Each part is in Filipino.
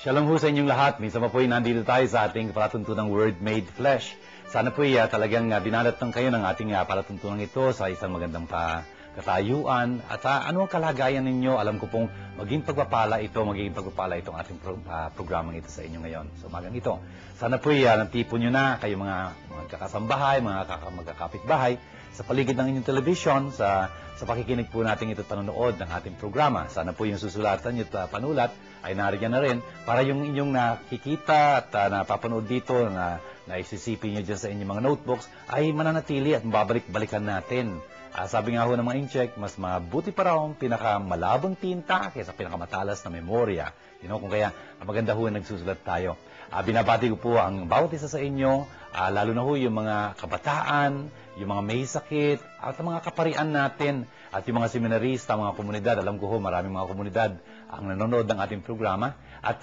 Shalom ho sa inyong lahat. Minsan pa po'y nandito tayo sa ating palatuntunang Word Made Flesh. Sana po'y talagang dinalatan kayo ng ating palatuntunang ito sa isang magandang katayuan. At ano ang kalagayan ninyo? Alam ko pong maging pagpapala itong ating programang ito sa inyo ngayon. So magang ito. Sana po'y natipon nyo na kayo mga kakasambahay, mga magkakapitbahay sa paligid ng inyong television, sa pakikinig po natin ito at panonood ng ating programa. Sana po yung susulatan nyo at panulat ay nariyan na rin para yung inyong nakikita at napapanood dito na isisipin nyo dyan sa inyong mga notebooks ay mananatili at mababalik-balikan natin. Sabi nga ho ng mga incheck, mas mabuti pa raw ang pinakamalabong tinta kaysa pinakamatalas na memorya. Kung kaya maganda ho na nagsusulat tayo. Binabati ko po ang bawat isa sa inyo, lalo na ho yung mga kabataan, yung mga may sakit, at ang mga kaparian natin, at yung mga seminarista, mga komunidad. Alam ko ho, maraming mga komunidad ang nanonood ng ating programa. At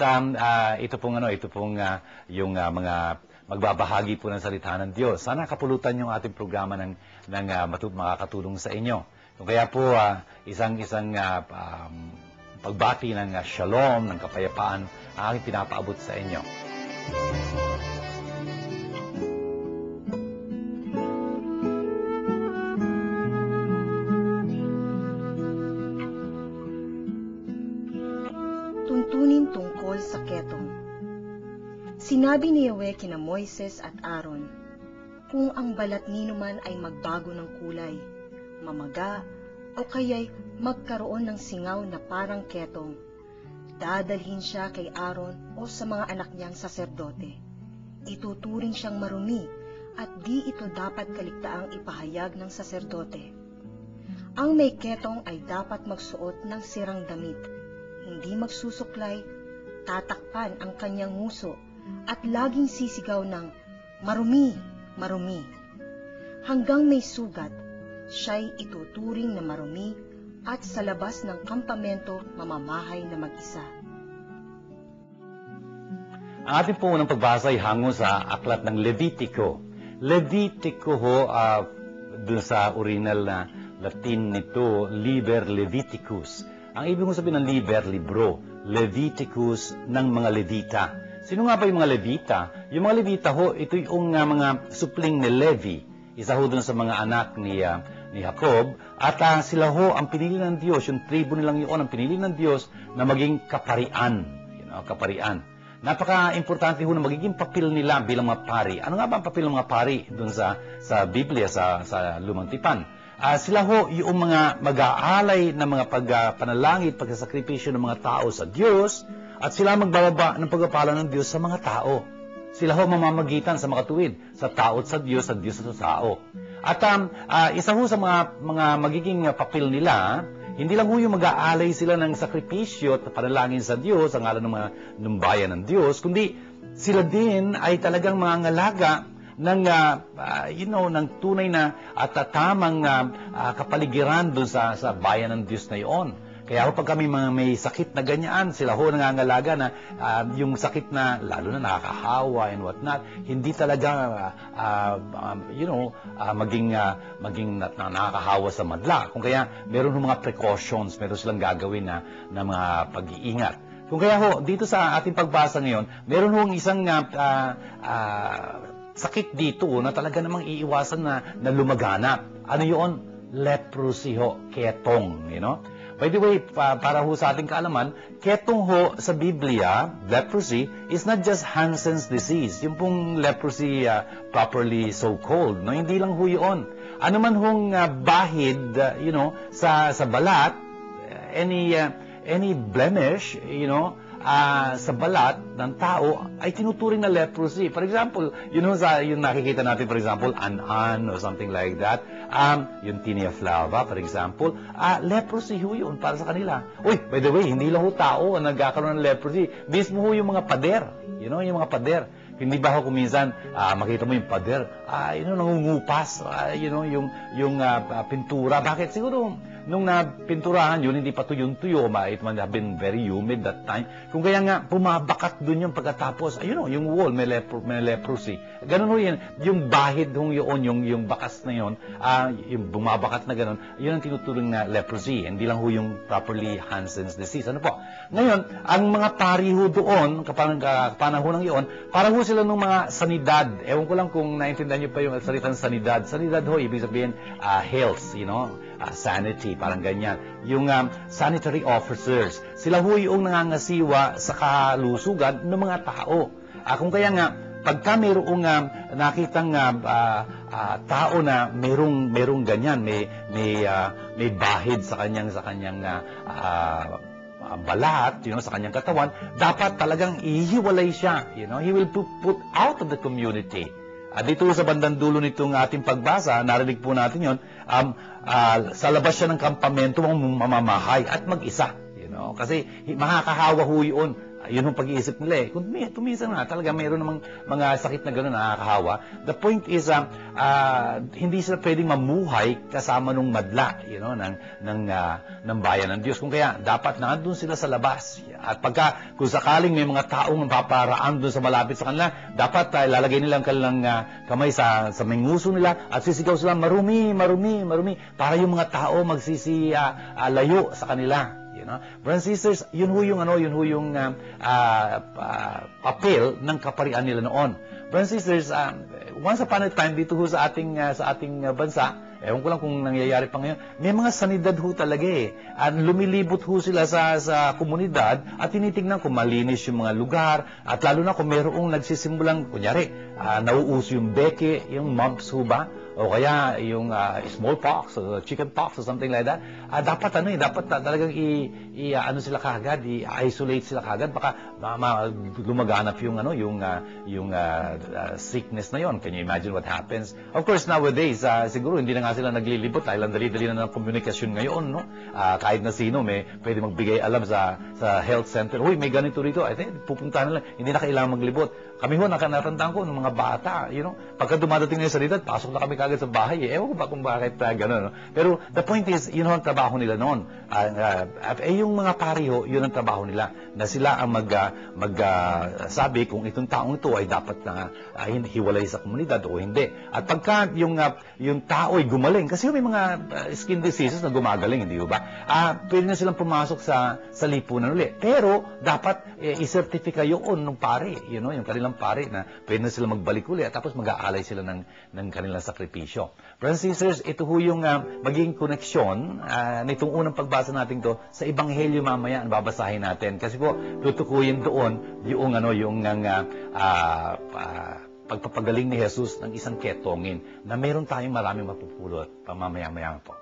ito pong yung mga magbabahagi po ng salita ng Diyos. Sana kapulutan yung ating programa ng makakatulong sa inyo. Kaya po, isang pagbati ng shalom, ng kapayapaan, ang aking pinapaabot sa inyo. Tuntunin tungkol sa ketong. Sinabi ni Yahweh kina Moises at Aaron, kung ang balat ninuman ay magbago ng kulay, mamaga, o kaya'y magkaroon ng singaw na parang ketong, dadalhin siya kay Aaron o sa mga anak niyang saserdote. Ituturing siyang marumi at di ito dapat kaligtaang ipahayag ng saserdote. Ang may ketong ay dapat magsuot ng sirang damit, hindi magsusuklay, tatakpan ang kanyang nguso, at laging sisigaw ng marumi, marumi. Hanggang may sugat, siya'y ituturing na marumi at sa labas ng kampamento mamamahay na mag-isa. Ang ating po unang pagbasa ay hango sa aklat ng Levitico. Levitico ho, dun sa original na Latin nito, Liber Leviticus. Ang ibig sabihin ng liber, libro, Leviticus ng mga Levita. Sino nga ba yung mga Levita? Yung mga Levita ho, ito yung mga supling ni Levi. Isa ho dun sa mga anak ni Jacob. At sila ho, ang pinili ng Diyos, yung tribo nilang yun, ang pinili ng Diyos na maging kaparian. Kaparian. Napaka-importante ho na magiging papel nila bilang mga pari. Ano nga ba ang papel ng mga pari dun sa Biblia, sa Lumang Tipan? Sila ho yung mga mag-aalay ng mga pagpanalangit, pagsasakripisyo ng mga tao sa Diyos, at sila magbababa ng pagpapala ng Diyos sa mga tao. Sila ho mamamagitan sa makatuwid, sa tao at sa Diyos at sa tao. At isa ho sa mga magiging papel nila, hindi lang ho yung mag-aalay sila ng sakripisyo at panalangin sa Diyos, ang ngalan ng bayan ng Diyos, kundi sila din ay talagang mga ngalaga ng tunay na at tamang kapaligiran doon sa bayan ng Diyos na iyon. Kaya pag kami may sakit na ganyan, sila ho nangangalaga na yung sakit na lalo na nakakahawa and whatnot, hindi talaga maging nakakahawa sa madla. Kung kaya meron mga precautions, meron silang gagawin na mga pag-iingat. Kung kaya ho, dito sa ating pagbasa ngayon, meron hong isang sakit dito na talaga namang iiwasan na lumaganap. Ano yun? Leprosy ho, ketong. By the way, para ho sa ating kaalaman, ketong ho sa Biblia, leprosy, is not just Hansen's disease. Yung pong leprosy properly so-called. No? Hindi lang ho yun. Ano man hong bahid, sa balat, any blemish, sa balat ng tao ay tinuturing na leprosy. For example, yung nakikita natin, for example, an or something like that, yung tinea flava, for example, leprosy ho yun para sa kanila. Uy, by the way, hindi lang ho tao ang nagkakaroon ng leprosy. Mismo ho yung mga pader. Yung mga pader. Hindi ba ho kung minsan, makita mo yung pader, nangungupas, yung pintura. Bakit? Siguro, nung napinturahan yun, hindi pa tuyong-tuyo, it might have been very humid that time. Kung kaya nga, pumabakat dun yung pagkatapos, ayun o, yung wall, may leprosy. Ganun ho yun, yung bahid hong yun, yung bakas na yun, yung bumabakat na ganun, yun ang tinuturing na leprosy. Hindi lang ho yung properly Hansen's disease. Ano po? Ngayon, ang mga pari ho doon, kapanahon ng iyon, para ho sila ng mga sanidad. Ewan ko lang kung naintindihan niyo pa yung salitang sanidad. Sanidad ho, ibig sabihin, health, sanity, parang ganyan. Yung sanitary officers, sila ho yung nangangasiwa sa kalusugan ng mga tao. Kung kaya nga, pagka mayroong nakitang tao na mayroong ganyan, may bahid sa kanyang balat, sa kanyang katawan, dapat talagang ihiwalay siya. He will put out of the community. Dito sa bandang dulo nitong ating pagbasa, narinig po natin yun, sa labas siya ng kampamento, mamamahay at mag-isa. Kasi makakahawa ho yun. Yun ang pag-iisip nila eh. Kung tuminsan nga, talaga mayroon namang mga sakit na gano'n nakakahawa. The point is, hindi sila pwedeng mamuhay kasama nung madla, ng bayan ng Diyos. Kung kaya, dapat nandun sila sa labas. At kung sakaling may mga taong paparaan dun sa malapit sa kanila, dapat lalagay nila ang kanilang kamay sa may nguso nila at sisigaw sila, marumi, marumi, marumi, para yung mga tao layo sa kanila. Brothers and sisters, yun ho yung papel ng kaparian nila noon. Brothers and sisters, once upon a time dito ho sa ating bansa, ewan ko lang kung nangyayari pa ngayon, may mga sanidad ho talaga eh. Lumilibot ho sila sa komunidad at tinitingnan kung malinis yung mga lugar at lalo na kung mayroong nagsisimulang, kunyari, nauuso yung beke, yung mumps ho ba? O kaya yung smallpox o chicken pox or something like that, dapat talagang sila kaagad, i-isolate sila kaagad, baka lumaganap yung sickness na yon. Can you imagine what happens? Of course, nowadays, siguro hindi na nga sila naglilibot dahil ang dali-dali na ng komunikasyon ngayon, no? Kahit na sino may pwede magbigay alam sa health center, huy, may ganito rito, pupuntahan na lang, hindi na kailangan maglibot. Kami ho, nakatandaan ko ng mga bata, pagka dumadating na yung salita, pasok na kami kagad sa bahay. Ewan ko ba kung bakit gano'n. No? Pero the point is, yun ang trabaho nila noon. Yung mga pariho, yun ang trabaho nila. Na sila ang sabi kung itong taong ito ay dapat na hiwalay sa komunidad o hindi. At pagka yung tao ay gumaling, kasi may mga skin diseases na gumagaling, hindi ba? Pwede na silang pumasok sa lipunan ulit. Pero dapat i-certify yun ng pari, yung kanilang pari na pwede na sila magbalik ulit at tapos mag-aalay sila ng kanilang sakripisyo. Brothers and sisters, ito ho yung magiging koneksyon nitong unang pagbasa natin to sa Ebanghelyo mamaya ang babasahin natin. Kasi po, tutukuyin doon yung pagpapagaling ni Jesus ng isang ketongin na meron tayong maraming mapupulot pamamaya-maya po.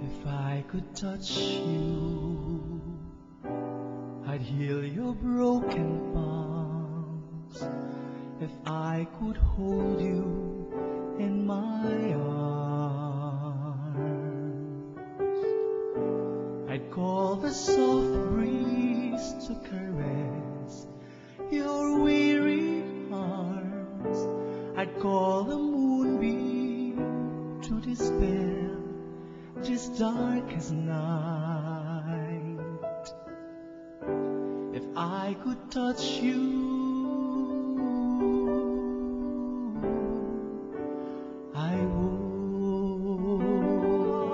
If I could touch you, I'd heal your broken palms. If I could hold you in my arms, I'd call the soft breeze to caress your weary arms. I'd call the moonbeam to dispel this darkest night. If I could touch you, I would.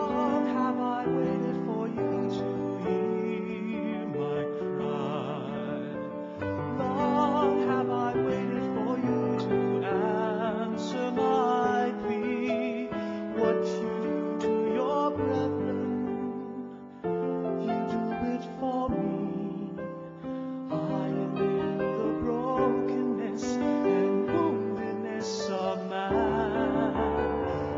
Long have I waited for you to hear my cry. Long have I waited for you to answer my plea. What you do to your brethren, you do it for me. I am in the brokenness and woundedness of man.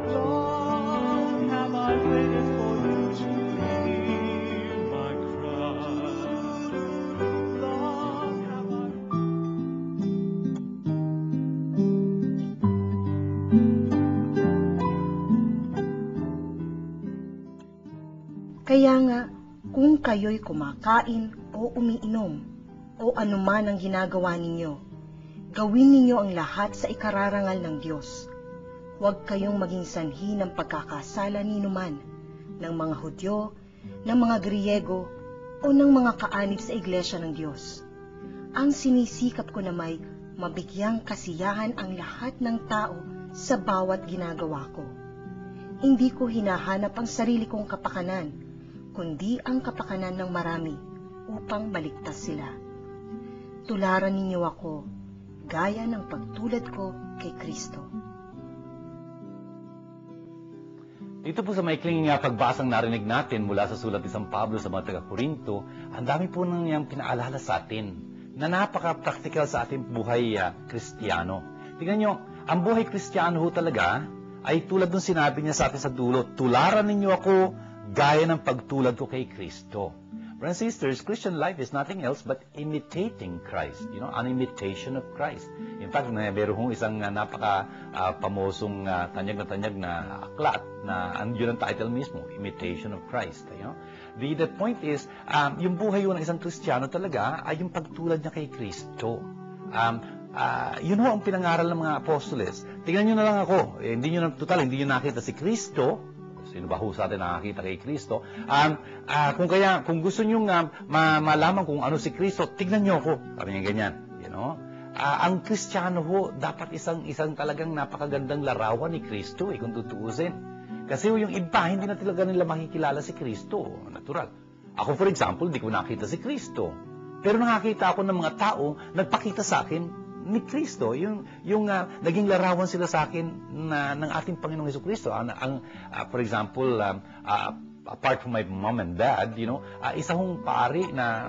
Long have I waited for you to hear my cry. Long have I. Kaya nga, kung kayo'y kumakain o umiinom, o anuman ang ginagawa ninyo, gawin ninyo ang lahat sa ikararangal ng Diyos. Huwag kayong maging sanhi ng pagkakasala ninuman ng mga Hudyo, ng mga Griyego, o ng mga kaanib sa Iglesia ng Diyos. Ang sinisikap ko na may mabigyang kasiyahan ang lahat ng tao sa bawat ginagawa ko. Hindi ko hinahanap ang sarili kong kapakanan, kundi ang kapakanan ng marami upang maligtas sila. Tularan ninyo ako, gaya ng pagtulad ko kay Kristo. Dito po sa maikling pagbasang narinig natin mula sa sulat ni San Pablo sa mga taga-Korinto, ang dami po nang niyang pinaalala sa atin na napaka-practical sa ating buhay Kristiyano. Tingnan nyo, ang buhay Kristiyano ho talaga ay tulad ng sinabi niya sa atin sa dulo, tularan ninyo ako gaya ng pagtulad ko kay Kristo. Brothers and sisters, Christian life is nothing else but imitating Christ. You know, an imitation of Christ. In fact, meron hong isang napaka-pamosong tanyag na aklat na yun ang title mismo, Imitation of Christ. You know? The point is, yung buhay yun ng isang Kristiyano talaga ay yung pagtulad niya kay Kristo. Yun ho ang pinangaral ng mga apostoles. Tingnan nyo na lang ako. Hindi nyo nakita si Kristo. Sino ba ho sa atin nakakita kay Kristo? Kung gusto nyo malaman kung ano si Kristo, tignan nyo ako. Sabi niya ganyan. You know? Ang Kristiyano ho, dapat isang talagang napakagandang larawan ni Kristo, kung tutuusin. Kasi yung iba, hindi na talaga nila makikilala si Kristo. Natural. Ako, for example, di ko nakita si Kristo. Pero nakakita ako ng mga tao, nagpakita sa akin ni Kristo, yung naging larawan sila sa akin ng ating Panginoong Jesucristo. For example, apart from my mom and dad, you know, isang pari na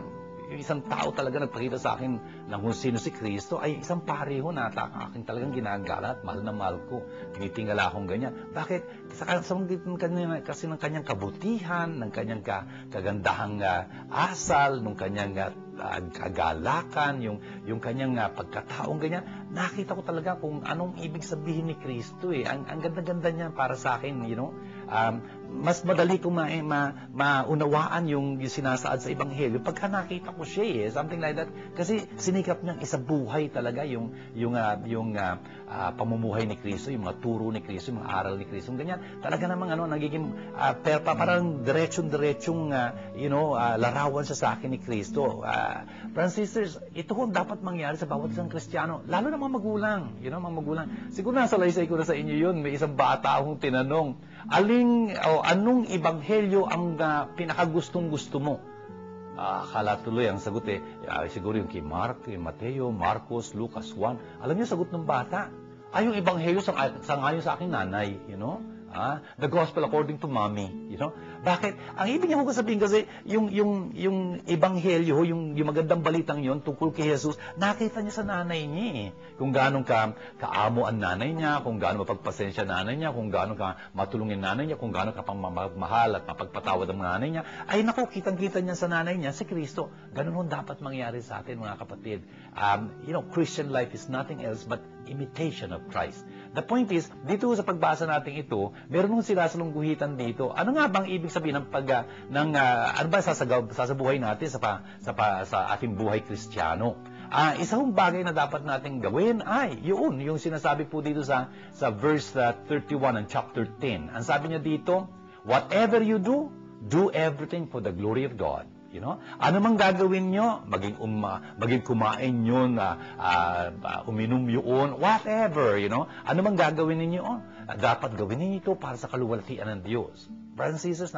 isang tao talaga nagpakita sa akin ng kung sino si Kristo, ay isang pari ho na aking talagang ginagala at mahal na mahal ko. Tinitingala akong ganyan. Bakit? Kasi ng kanyang kabutihan, ng kanyang kagandahang asal, ng kanyang kagalakan, yung kanyang pagkataong ganyan, nakita ko talaga kung anong ibig sabihin ni Kristo. Ang ganda-ganda niya para sa akin, you know. Mas madali kong maunawaan yung sinasaad sa Ebanghelyo pagka nakita ko siya, something like that. Kasi sinikap niyang isabuhay talaga yung pamumuhay ni Kristo, yung mga turo ni Kristo, yung mga aral ni Kristo, ganyan. Talaga namang nagiging parang diretsong larawan siya sa akin ni Kristo. Brothers and sisters, ito ho dapat mangyari sa bawat isang Kristiyano, lalo na mga magulang, mga magulang. Siguro nasa laysay ko na sa inyo yun, may isang bata akong tinanong, anong ebanghelyo ang pinakagustong-gusto mo? Akala tuloy ang sagot siguro yung kay Mark, kay Mateo, Marcos, Lucas 1. Alam niyo sagot ng bata? Yung ebanghelyo sangayon sa aking nanay, you know? The gospel according to mommy, you know? Bakit? Ang ibig niya ko sabihin kasi yung ebanghelyo, yung magandang balitang yon tungkol kay Jesus, nakita niya sa nanay niya. Kung gaano kaamo ang nanay niya, kung gaano mapagpasensya nanay niya, kung gaano ka matulungin nanay niya, kung gaano ka pang mahal at mapagpatawad ang nanay niya. Ay naku, kitang-kita niya sa nanay niya si Kristo. Ganun ho dapat mangyari sa atin, mga kapatid. Christian life is nothing else but imitation of Christ. The point is, dito sa pagbasa natin ito, meron nung sila sa lungguhitan dito. Ano nga bang ibig sabihin ano ba sasabuhay natin sa ating buhay Kristiyano? Isang bagay na dapat nating gawin ay yung sinasabi po dito sa verse 31 ng chapter 10. Ang sabi niya dito, whatever you do, do everything for the glory of God. You know? Ano mang gagawin nyo, maging kumain yun, uminom yun, whatever, you know? Ano mang gagawin ninyo, dapat gawin ninyo ito para sa kaluwalhatian ng Diyos. Brothers and sisters,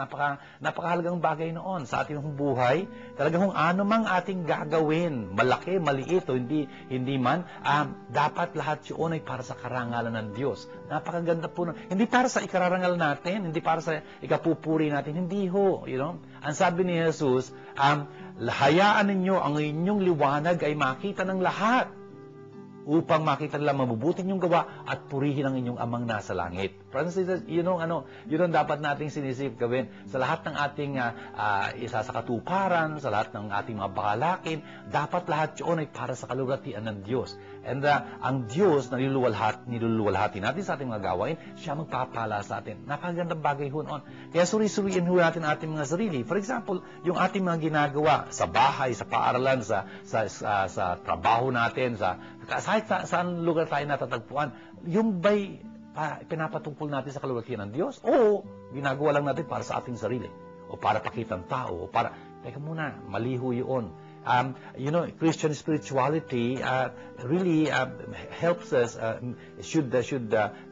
napakahalagang bagay noon sa ating buhay. Talagang kung ano mang ating gagawin, malaki, maliit, o hindi man, dapat lahat yun ay para sa karangalan ng Diyos. Napakaganda po. Hindi para sa ikararangal natin, hindi para sa ikapupuri natin, hindi ho. You know? Ang sabi ni Jesus, hayaan ninyo ang inyong liwanag ay makita ng lahat upang makita nila mabubuti ninyong gawa at purihin ang inyong amang nasa langit. Francis, yun ang dapat nating sinisip gawin sa lahat ng ating isa sa katuparan, sa lahat ng ating mga bakalakin. Dapat lahat yun ay para sa kaluwalhatian ng Diyos. And ang Diyos na niluluwalhati natin sa ating mga gawain, siya magpapala sa atin. Napakagandang bagay ho noon. Kaya suri-suriin ho natin ating mga sarili. For example, yung ating mga ginagawa sa bahay, sa paaralan, sa trabaho natin, kahit saan lugar tayo natatagpuan, yung ba'y pinapatungkol natin sa kalwalhatian ng Diyos? O ginagawa lang natin para sa ating sarili? O para pakitang tao? O para... Teka muna, maliho yun. Christian spirituality really helps us, should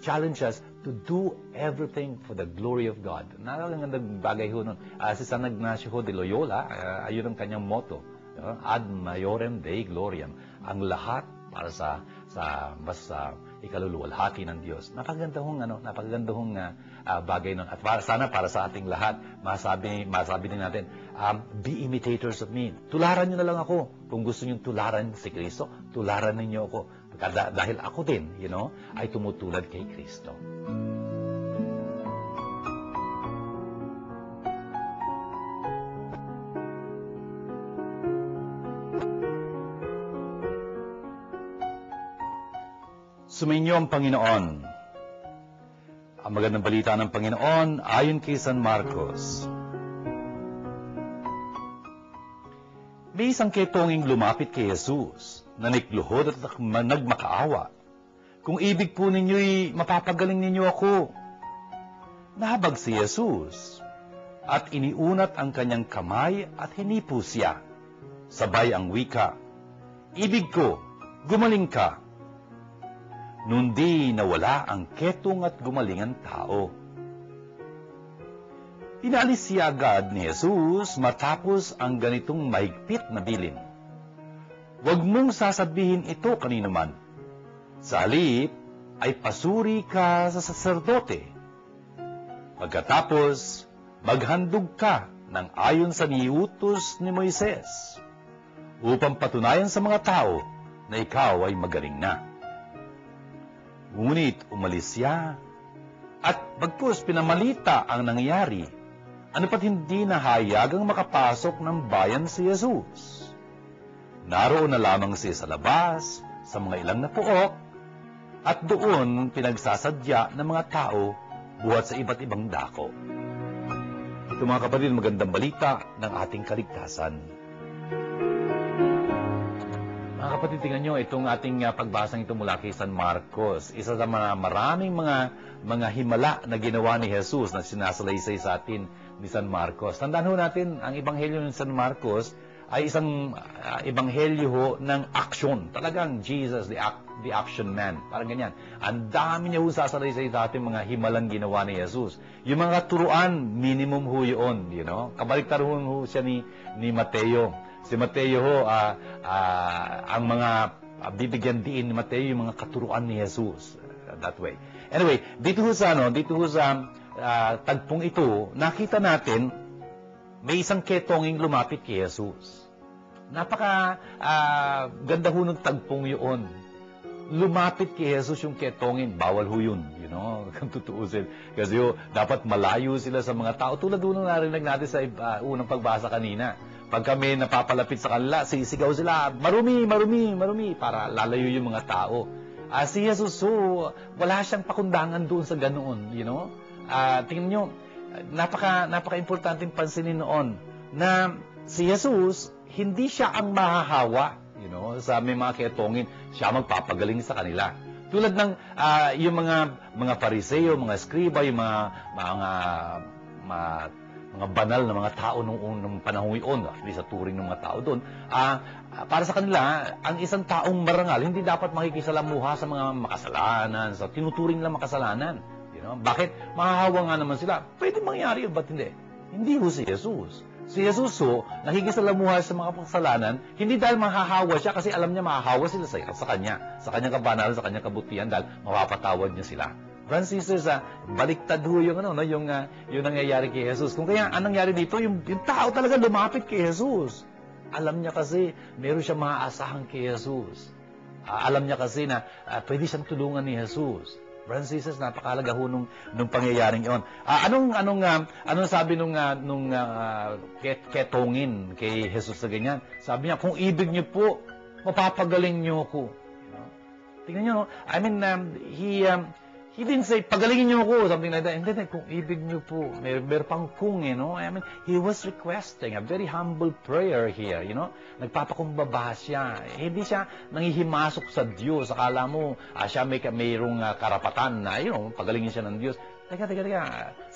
challenge us to do everything for the glory of God. Nakakagandang bagay ho nun. Si San Ignacio de Loyola, ayun ang kanyang motto. Ad maiorem Dei gloriam. Ang lahat para sa ikaluluwalhati ng Diyos. Napagandahong bagay nun. At sana para sa ating lahat, masabi din natin, be imitators of me. Tularan nyo na lang ako. Kung gusto nyo tularan si Kristo, tularan ninyo ako. Dahil ako din, ay tumutulad kay Kristo. Sumainyo ang Panginoon. Ang magandang balita ng Panginoon ayon kay San Marcos. May isang ketonging lumapit kay Jesus, nanikluhod at nagmakaawa. Kung ibig po ninyo'y mapapagaling ninyo ako. Nahabag si Jesus at iniunat ang kanyang kamay at hinipo siya. Sabay ang wika, ibig ko, gumaling ka. Nundi nawala ang ketong at gumaling ang tao. Inalis siya agad ni Jesus matapos ang ganitong mahigpit na bilin. Huwag mong sasabihin ito kanino man. Sa halip ay pasuri ka sa saserdote. Pagkatapos, maghandog ka ng ayon sa niutos ni Moises upang patunayan sa mga tao na ikaw ay magaling na. Ngunit umalis siya at bagkus pinamalita ang nangyari. Ano pat hindi nahayagang makapasok ng bayan si Jesus. Naroon na lamang siya sa labas, sa mga ilang na puok, at doon pinagsasadya ng mga tao buhat sa iba't ibang dako. Ito mga kapatid, magandang balita ng ating kaligtasan. Mga kapatid, tingnan nyo, itong ating pagbasang ito mula kay San Marcos. Isa sa maraming mga himala na ginawa ni Jesus na sinasalaysay sa atin ni San Marcos. Tandaan ho natin, ang ebanghelyo ng San Marcos ay isang ebanghelyo ho ng aksyon. Talagang Jesus, the action man. Parang ganyan. Ang dami niya ho sasalaysay sa ating mga himalang ginawa ni Jesus. Yung mga turuan, minimum ho yun. Kabaliktar ho siya ni Mateo. Si Mateo ho, ang mga bibigyan diin ni Mateo yung mga katuruan ni Jesus. That way. Anyway, dito ho sa tagpong ito, nakita natin may isang ketonging lumapit kay Jesus. Ganda ho ng tagpong yun. Lumapit kay Jesus yung ketongin, bawal ho yun, kung tutuusin. Kasi dapat malayo sila sa mga tao. Tulad nung narinig natin sa unang pagbasa kanina. Pag kami napapalapit sa kanila, sisigaw sila, marumi, marumi, marumi, para lalayo yung mga tao. Si Jesus, wala siyang pakundangan doon sa ganoon, tingnan nyo, napaka-importanting pansinin noon na si Jesus, hindi siya ang mahahawa, sa may mga ketongin, siya magpapagaling sa kanila. Tulad ng yung mga Pariseo, mga Skriba, yung mga banal na mga tao nung panahong iyon, sa turing ng mga tao doon, para sa kanila, ang isang taong marangal, hindi dapat makikisalamuha sa mga makasalanan, sa tinuturing na makasalanan. Bakit? Mahahawa nga naman sila. Pwede mangyari, ba't hindi? Hindi ho si Jesus. Si Jesus nakikisalamuha sa mga kasalanan, hindi dahil mahahawa siya, kasi alam niya mahahawa sila sa kanya, sa kanyang kabanalan, sa kanyang kabutihan, dahil mapapatawad niya sila. Brothers and sisters, baliktad ho yung nangyayari kay Jesus. Kung kaya, anong nangyari dito? Yung tao talaga lumapit kay Jesus. Alam niya kasi, meron siya maaasahan kay Jesus. Alam niya kasi na pwede siyang tulungan ni Jesus. Brothers and sisters, napakalaga ho nung pangyayaring yon. Anong sabi nung ketongin kay Jesus na ganyan? Sabi niya, kung ibig niyo po, mapapagaling niyo ako. Tingnan niyo, He didn't say, pagalingin niyo ako, something like that. And then, kung ibig niyo po, meron pang kung, I mean, he was requesting a very humble prayer here, Nagpapakumbaba siya. Hindi siya nanghihimasok sa Diyos. Akala mo, siya mayroong karapatan na, pagalingin siya ng Diyos. Teka.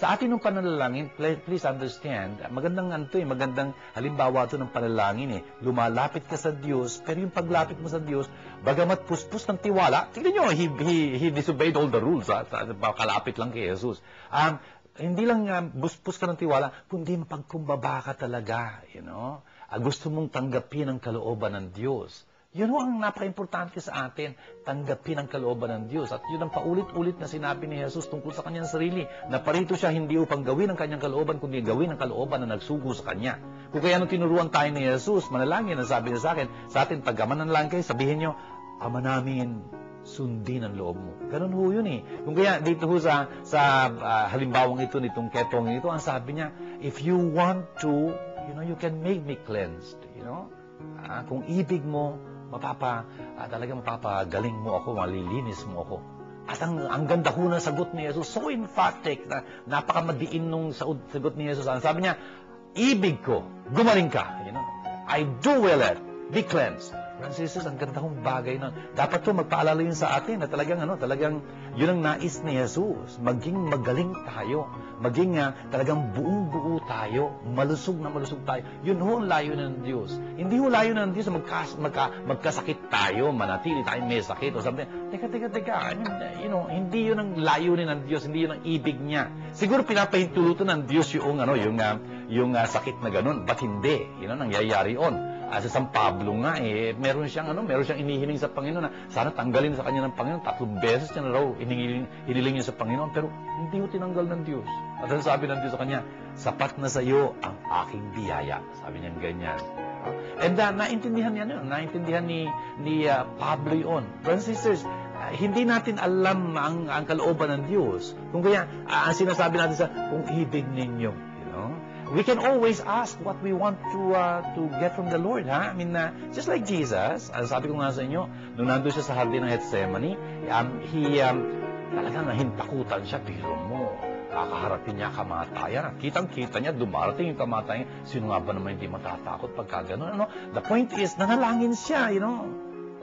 Sa atin ng panalangin, please understand, magandang halimbawa ito ng panalangin. Lumalapit ka sa Diyos, pero yung paglapit mo sa Diyos, bagamat puspos ng tiwala, tignan nyo, he disobeyed all the rules, kalapit lang kay Jesus. Hindi lang buspos ka ng tiwala, kundi mapagkumbaba ka talaga, gusto mong tanggapin ang kalooban ng Diyos. Yun ang napaka-importante sa atin, tanggapin ang kalooban ng Diyos. At yun ang paulit-ulit na sinabi ni Jesus tungkol sa kanyang sarili, na parito siya hindi upang gawin ang kanyang kalooban, kundi gawin ang kalooban na nagsugo sa kanya. Kung kaya nung tinuruan tayo ni Jesus, manalangin, ang sabi niya sa atin, pag manalangin kayo, sabihin nyo, Ama namin, sundin ang loob mo. Ganun ho yun Kung kaya dito ho sa halimbawang ito, nitong ketong ito, ang sabi niya, if you want to, you can make me cleansed. Kung ibig mo, talagang mapapagaling mo ako, malilinis mo ako. At ang ganda ho na sagot ni Jesus, so emphatic, na napakamadiin nung sagot ni Jesus. Sabi niya, ibig ko, gumaling ka. I do will it, be cleansed. Francis, ang ganda kong bagay nun. Dapat to magpaalala yun sa atin na talagang yun ang nais ni Jesus. Maging magaling tayo. Maging talagang buong-buo tayo. Malusog na malusog tayo. Yun ho ang layo ng Diyos. Hindi ho layo ng Diyos na magkasakit tayo, manatili tayo may sakit o something. Teka. Hindi yun ang layunin ng Diyos. Hindi yun ang ibig niya. Siguro pinapahintulutan ng Diyos yung sakit na ganun. Ba't hindi? Yun ang nangyayari yun. Sa San Pablo nga, meron siyang inihiling sa Panginoon na sana tanggalin sa kanya ng Panginoon. 3 beses niya na raw hiniling niya sa Panginoon, pero hindi ho tinanggal ng Diyos. At ang sabi ng Diyos sa kanya, sapat na sa iyo ang aking biyaya. Sabi niya ganyan. And naintindihan niya yun. Naintindihan ni Pablo yun. Brothers and sisters, hindi natin alam ang kalooban ng Diyos. Kung kaya, ang sinasabi natin kung ibig ninyo, we can always ask what we want to get from the Lord, I mean, just like Jesus, sabi ko nga sa inyo, nung nandun siya sa hardin ng Gethsemane, talagang nahintakutan siya, pero mo, kakaharapin niya kamatayan. Kitang-kita niya, dumarating yung kamatayan. Sino nga ba naman hindi matatakot pagka gano'n? The point is, nanalangin siya,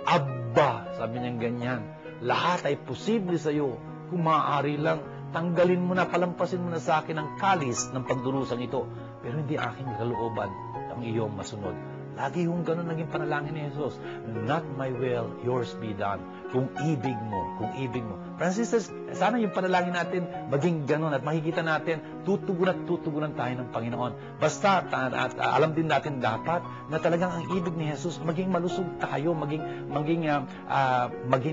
Abba, sabi niya ganyan, lahat ay posible sa iyo kung maaari lang. Tanggalin mo na, palampasin mo na sa akin ang kalis ng pagdurusang ito. Pero hindi aking kalooban ang iyong masunod. Lagi yung ganun naging panalangin ni Jesus. Not my will, yours be done. Kung ibig mo. Francis, sana yung panalangin natin maging ganun at makikita natin, tutugunan tayo ng Panginoon. Basta, at alam din natin dapat na talagang ang ibig ni Jesus, maging malusog tayo, maging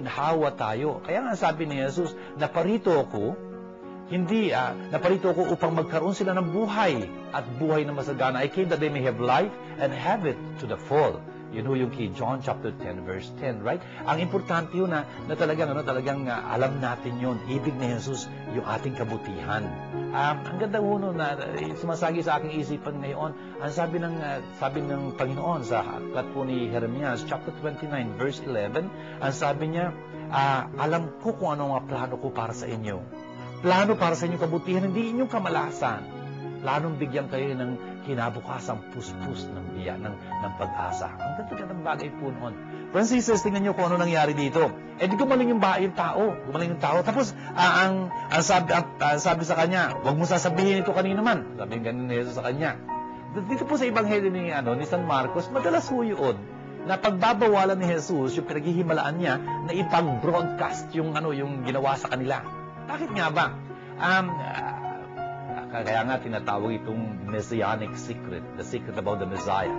hawa tayo. Kaya nga sabi ni Jesus, naparito ako upang magkaroon sila ng buhay at buhay na masagana. I came that they may have life and have it to the full. Yun yung kay John chapter 10 verse 10, right? Ang importante yun na talagang alam natin yun. Ibig ni Jesus yung ating kabutihan. Ang ganda na sumasagi sa aking isipan ngayon, ang sabi ng Panginoon sa aklat po ni Jeremias chapter 29 verse 11, ang sabi niya, alam ko kung ano ang plano ko para sa inyo. Plano para sa inyong kabutihan, hindi inyong kamalasan. Planong bigyan kayo ng kinabukasang puspos ng pag-asa. Ang ganda ng bagay po noon. Francis, tingnan niyo kung ano nangyari dito. Di gumaling yung tao. Tapos, ang sabi sa kanya, huwag mo sasabihin ito kanino man. Sabi ng ganun ni Jesus sa kanya. Dito po sa Ebanghelyo ni San Marcos, madalas po yun na pagbabawalan ni Jesus, yung pinaghihimalaan niya, na ipag-broadcast yung ginawa sa kanila. Bakit nga ba? Kaya nga tinatawag itong messianic secret, the secret about the Messiah.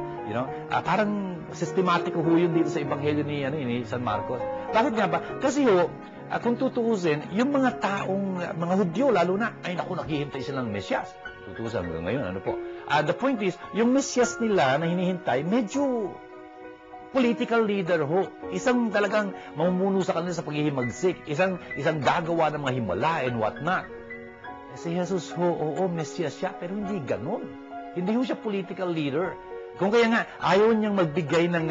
Parang systematic ho yun dito sa Ebanghelyo ni San Marcos. Bakit nga ba? Kasi kung tutuusin, yung mga Hudyo, lalo na, naghihintay silang Mesyas. Tutuusin hanggang ngayon, the point is, yung Mesyas nila na hinihintay, medyo political leader ho. Isang talagang mamumuno sa kanila sa paghihimagsik. Isang gagawa ng mga himala and whatnot. Si Jesus oo, Mesias siya, pero hindi ganun. Hindi ho siya political leader. Kung kaya nga, ayaw niyang magbigay ng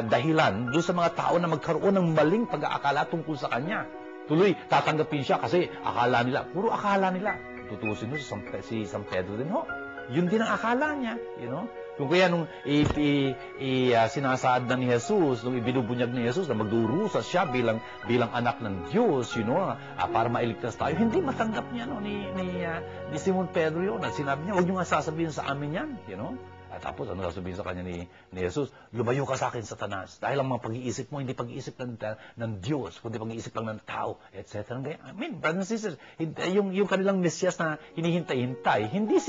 dahilan doon sa mga tao na magkaroon ng maling pag-aakala tungkol sa kanya. Tuloy, tatanggapin siya kasi akala nila, puro akala nila. Tutusin mo si San Pedro din ho. Yun din ang akala niya, Kung kaya nung sinasaad na ni Jesus, nung ibinubunyag ni Jesus na magdurusa siya bilang anak ng Diyos, para mailigtas tayo, hindi matanggap niya ni Simon Pedro yun. At sinabi niya, huwag niyo nga sasabihin sa amin yan, At tapos, ano sasabihin sa kanya ni Jesus? Lumayo ka sa akin, Satanas. Dahil ang mga pag-iisip mo, hindi pag-iisip ng Diyos, kundi pag-iisip lang ng tao, etc. I mean, brothers and sisters, yung kanilang Mesiyas na hinihintay-hintay, hindi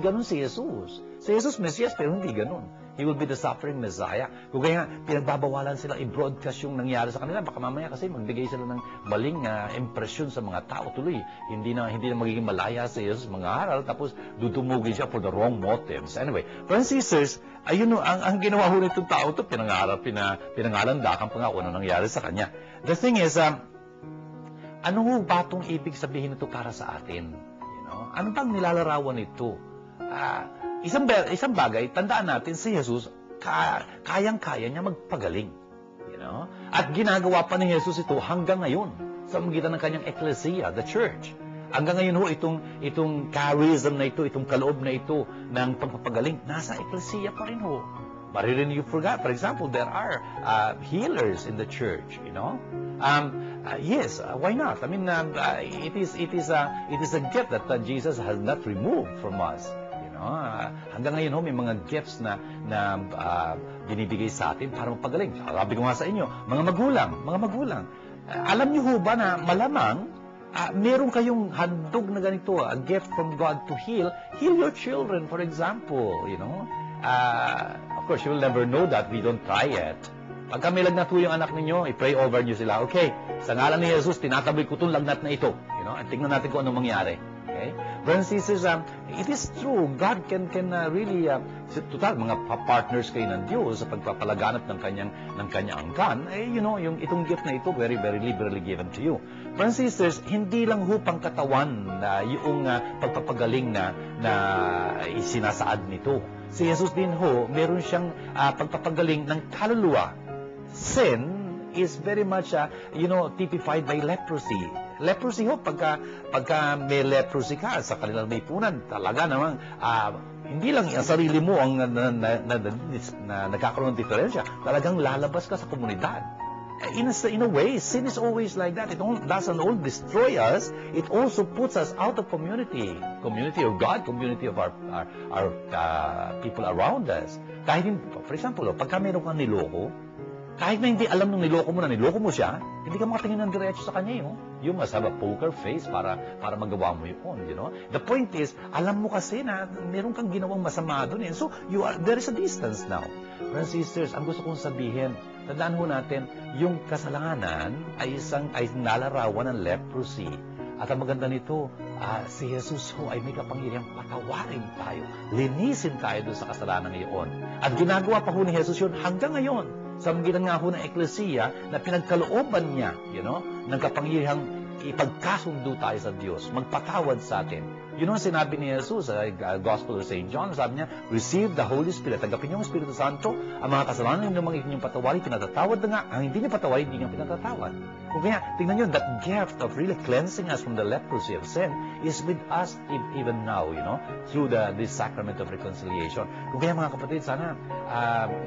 ganun si Jesus. Si Jesus, Mesiyas, pero hindi ganun. He will be the suffering Messiah. Kung kaya pinagbabawalan sila i-broadcast yung nangyari sa kanila, baka mamaya kasi magbigay sila ng maling impresyon sa mga tao. Tuloy, hindi na magiging malaya sa Jesus mga aral, tapos dudumugin siya for the wrong motives. Anyway, friends and sisters, ayun ang ginawa ho nitong tao ito, pinangalandakan pa nga kung ano nangyari sa kanya. The thing is, ano ho ba itong ibig sabihin nito para sa atin? Ano bang nilalarawan nito? Isang bagay, tandaan natin, si Jesus, kayang-kaya niya magpagaling. At ginagawa pa ni Jesus ito hanggang ngayon sa magitan ng kanyang ecclesia, the church. Hanggang ngayon ho, itong charism na ito, itong kaloob na ito ng pagpapagaling, nasa ecclesia pa rin ho. Maririnig you forgot. For example, there are healers in the church, yes, why not? I mean, it is a gift that Jesus has not removed from us. Hanggang ngayon may mga gifts na binibigay sa atin para magpagaling. Sabi ko nga sa inyo, mga magulang. Alam niyo ho ba na malamang meron kayong handog na ganito, a gift from God to heal your children, for example, Of course, you will never know that we don't try it. Pagka may lagnat ho yung anak ninyo, i-pray over niyo sila. Okay, sa ngalan ni Jesus, tinataboy ko itong lagnat na ito. At tingnan natin kung anong mangyari. Okay? Brothers and sisters, it is true, God can really, total, mga partners kayo ng Diyos sa pagpapalaganap ng kanyang angkan, yung itong gift na ito, very, very liberally given to you. Brothers and sisters, hindi lang ho pang katawan na yung pagpapagaling na isinasaad nito. Si Jesus din ho, meron siyang pagpapagaling ng kaluluwa. Sin is very much, typified by leprosy. Leprosy ho, pagka may leprosy ka sa kanilang lipunan, talaga namang, hindi lang ang sarili mo ang nagkakaroon ng diferensya, talagang lalabas ka sa komunidad. In a way, sin is always like that. It doesn't only destroy us, it also puts us out of community of God, community of our people around us. Kahit, for example, pagka meron kang niloko, kahit na hindi alam nung niloko mo siya, hindi ka makatingin ng diretso sa kanya, You must have a poker face para magawa mo yun, The point is, alam mo kasi na meron kang ginawang masama doon, So, there is a distance now. Brothers and sisters, ang gusto kong sabihin, tandaan ho natin, yung kasalanan ay nalarawan ng leprosy. At ang maganda nito, si Jesus ho ay may kapangyarihang patawarin tayo. Linisin tayo doon sa kasalanan ngayon. At ginagawa pa ho ni Jesus yun hanggang ngayon. Sa magitan nga ho ng eklesiya na pinagkalooban niya, ng kapangyarihang ipagkasundo tayo sa Diyos, magpatawad sa atin. Yun ang sinabi ni Jesus sa Gospel of St. John. Sabi niya, receive the Holy Spirit. Tanggapin niyo ang Espiritu Santo. Ang mga kasalanan niyo mga inyong patawari, pinatatawad na nga. Ang hindi niyo patawari, hindi niyo pinatatawad. Kung kaya, tingnan niyo, that gift of really cleansing us from the leprosy of sin is with us even now, through this sacrament of reconciliation. Kung kaya mga kapatid, sana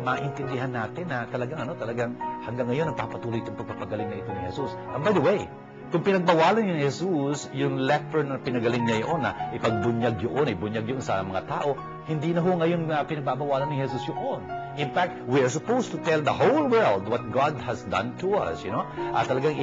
maintindihan natin na talagang hanggang ngayon nagpapatuloy itong pagpapagaling na ito ni Jesus. And by the way, kung pinagbawalan ni Jesus, yung leper na pinagaling niya yun, na ipagbunyag yun sa mga tao, hindi na ho ngayon pinagbabawalan ni Jesus yun. In fact, we are supposed to tell the whole world what God has done to us, At talagang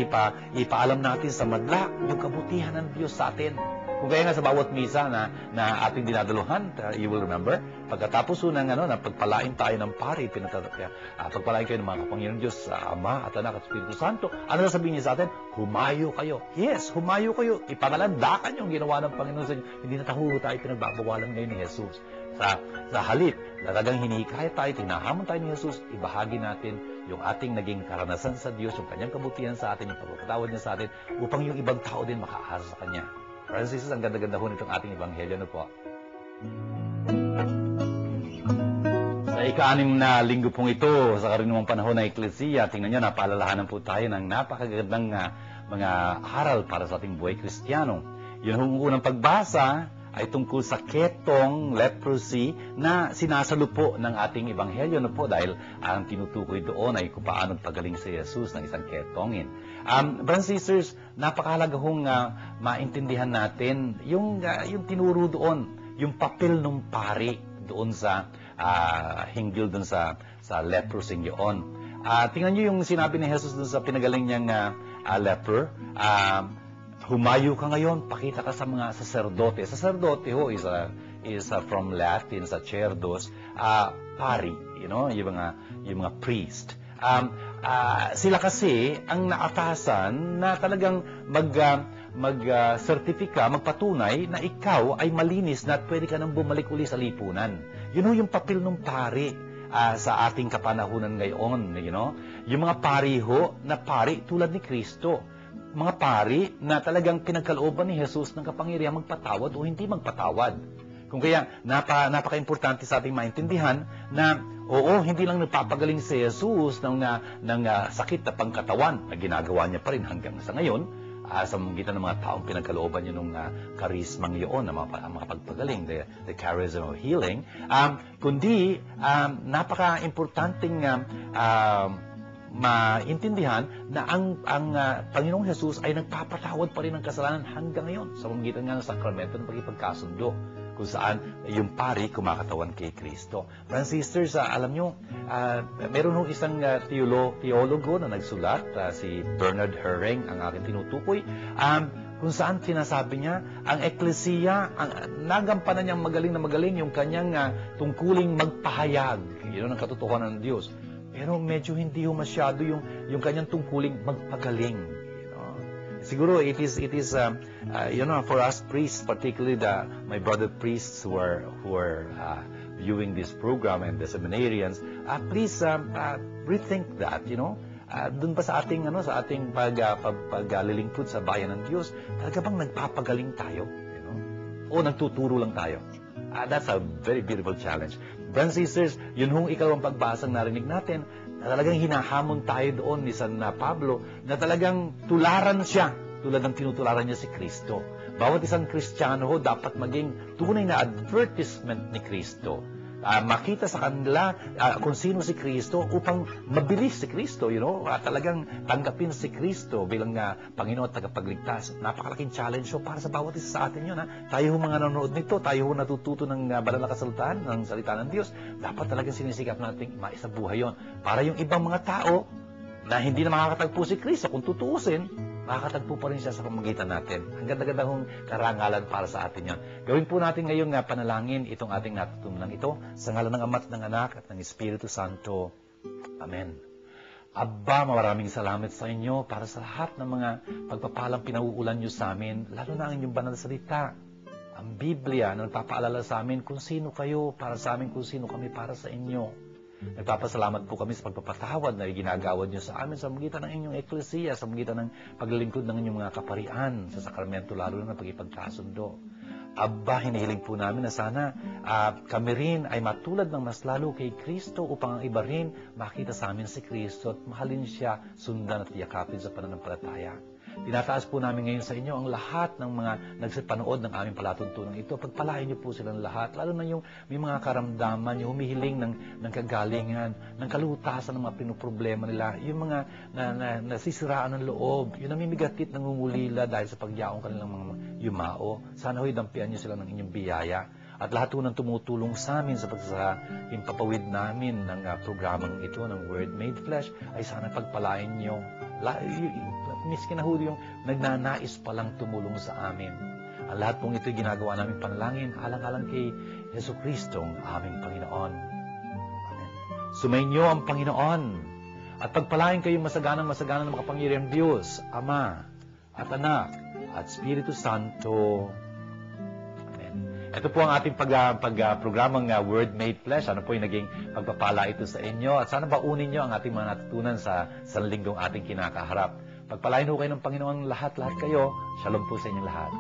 ipaalam natin sa madla yung kabutihan ng Diyos sa atin. Kung kaya nga sa bawat misa na ating dinadaluhan, you will remember, pagkatapos ng pagpalain tayo ng pari, pagpalain kayo ng mga kapangyarihan Diyos sa Ama at Anak at Espiritu Santo, ano sabihin niya sa atin? Humayo kayo. Yes, humayo kayo. Ipangalandakan yung ginawa ng Panginoon sa inyo. Hindi na tayo pinagbabawalan ngayon ni Jesus. Sa halip, talagang hinikayat tayo, tinahamon tayo ni Jesus, ibahagi natin yung ating naging karanasan sa Diyos, yung kanyang kabutihan sa atin, yung pagpapatawad niya sa atin, upang yung ibang tao din makaasa sa Kanya. Francis, ang ganda-ganda ho nitong ating ebanghelyo, po. Sa Sa ika-6 na linggo pong ito, sa karinumang panahon ng Eklesiya, tingnan nyo, napaalalahanan po tayo ng napakagandang mga aral para sa ating buhay Kristiyano. Yun ang unang pagbasa ay tungkol sa ketong, leprosy, na sinasalupo ng ating ebanghelyo na po dahil ang tinutukoy doon ay kung paano pagaling si Jesus ng isang ketongin. Brothers and sisters, napakahalaga hong maintindihan natin yung tinuro doon, yung papel ng pari doon sa hinggil doon sa leprosy yun. Tingnan nyo yung sinabi ni Jesus doon sa pinagaling niyang leper. Humayo ka ngayon, pakita ka sa mga saserdote. Saserdote ho is from Latin, sacerdos, pari, yung mga priest. Sila kasi ang naatasan na talagang mag-sertifika, magpatunay na ikaw ay malinis na at pwede ka nang bumalik uli sa lipunan. Yun ho yung papel ng pari sa ating kapanahunan ngayon. Yung mga pari ho na pari tulad ni Kristo. Mga pari na talagang pinagkalooban ni Jesus ng kapangyarihan magpatawad o hindi magpatawad. Kung kaya, napaka-importante sa ating maintindihan na, oo, hindi lang nagpapagaling si Jesus ng sakit na pangkatawan na ginagawa niya pa rin hanggang sa ngayon, sa magitan ng mga taong pinagkalooban niya ng karismang yun, na mga pagpagaling, the charism of healing, kundi napaka-importanting maintindihan na ang Panginoong Jesus ay nagpapatawad pa rin ng kasalanan hanggang ngayon sa pamamagitan ng sakramento ng pagkikapagkasundo, kung saan yung pari kumakatawan kay Kristo. Brothers and sisters, alam nyo, meron isang teologo na nagsulat, si Bernard Herring, ang aking tinutukoy, kung saan sinasabi niya, ang Eklesiya, nagampanan niyang magaling yung kanyang tungkuling magpahayag, yun ang katotohanan ng Diyos. Pero medyo hindi masyado yung kanyang tungkuling magpagaling. Siguro it is for us priests, particularly my brother priests who are viewing this program and the seminarians, please rethink that. Doon pa sa ating paglilingkod sa bayan ng Diyos, talaga bang nagpapagaling tayo? O nagtuturo lang tayo? That's a very beautiful challenge. Brothers and sisters, yun hong ikalawang pagbasang narinig natin, na talagang hinahamon tayo doon ni San Pablo, na talagang tularan siya, tulad ng tinutularan niya si Kristo. Bawat isang Kristiyano ho, dapat maging tunay na advertisement ni Kristo. Makita sa kanila kung sino si Kristo upang mabilis si Kristo, talagang tanggapin si Kristo bilang Panginoon at tagapagligtas. Napakalaking challenge para sa bawat isa sa atin yun. Tayo mga nanonood nito, tayo natututo ng banal na kasultahan, ng salita ng Diyos, dapat talagang sinisikap natin maisabuhay yun. Para yung ibang mga tao na hindi na makakatagpo si Kristo, kung tutuusin, makakatagpo pa rin siya sa pamagitan natin. Ang ganda-ganda hong karangalan para sa atin yan. Gawin po natin ngayon panalangin itong ating natutunan ito sa ngalan ng Ama at ng Anak at ng Espiritu Santo. Amen. Abba, maraming salamat sa inyo para sa lahat ng mga pagpapalang pinauulan nyo sa amin, lalo na ang inyong banal na salita. Ang Biblia na nagpapaalala sa amin kung sino kayo para sa amin, kung sino kami para sa inyo. Nagpapasalamat po kami sa pagpapatawad na ginagawad niyo sa amin sa magitan ng inyong eklesiya, sa magitan ng paglilingkod ng inyong mga kaparian sa sakramento, lalo na pagkipagkasundo. Abba, hinihiling po namin na sana kami rin ay matulad ng mas lalo kay Kristo upang ang iba rin makita sa amin si Kristo at mahalin siya, sundan at yakapin sa pananampalataya. Tinataas po namin ngayon sa inyo ang lahat ng mga nagsipanood ng aming palatuntunan ito. Pagpalain niyo po silang lahat, lalo na yung may mga karamdaman, yung humihiling ng kagalingan, ng kalutasan ng mga pinuproblema nila, yung mga nasisiraan ng loob, yung namimigatit, nangungulila dahil sa pagyaong kanilang mga yumao. Sana ho'y dampian niyo sila ng inyong biyaya. At lahat po ng tumutulong sa amin sa pagsahimpapawid namin ng programang ito, ng Word Made Flesh, ay sana pagpalain niyo. Miskin na yung nagnanais palang tumulong sa amin. Ang lahat pong ito ginagawa namin panalangin, alang-alang kay Yesu Kristo, ang aming Panginoon. Amen. Sumainyo ang Panginoon at pagpalain kayong masaganang ng makapangyarihang Diyos, Ama at Anak at Espiritu Santo. Ito po ang ating programang Word Made Flesh. Ano po yung naging pagpapala ito sa inyo? At sana baunin nyo ang ating mga natutunan sa linggong ating kinakaharap. Pagpalain ho kayo ng Panginoon lahat kayo. Shalom po sa inyong lahat.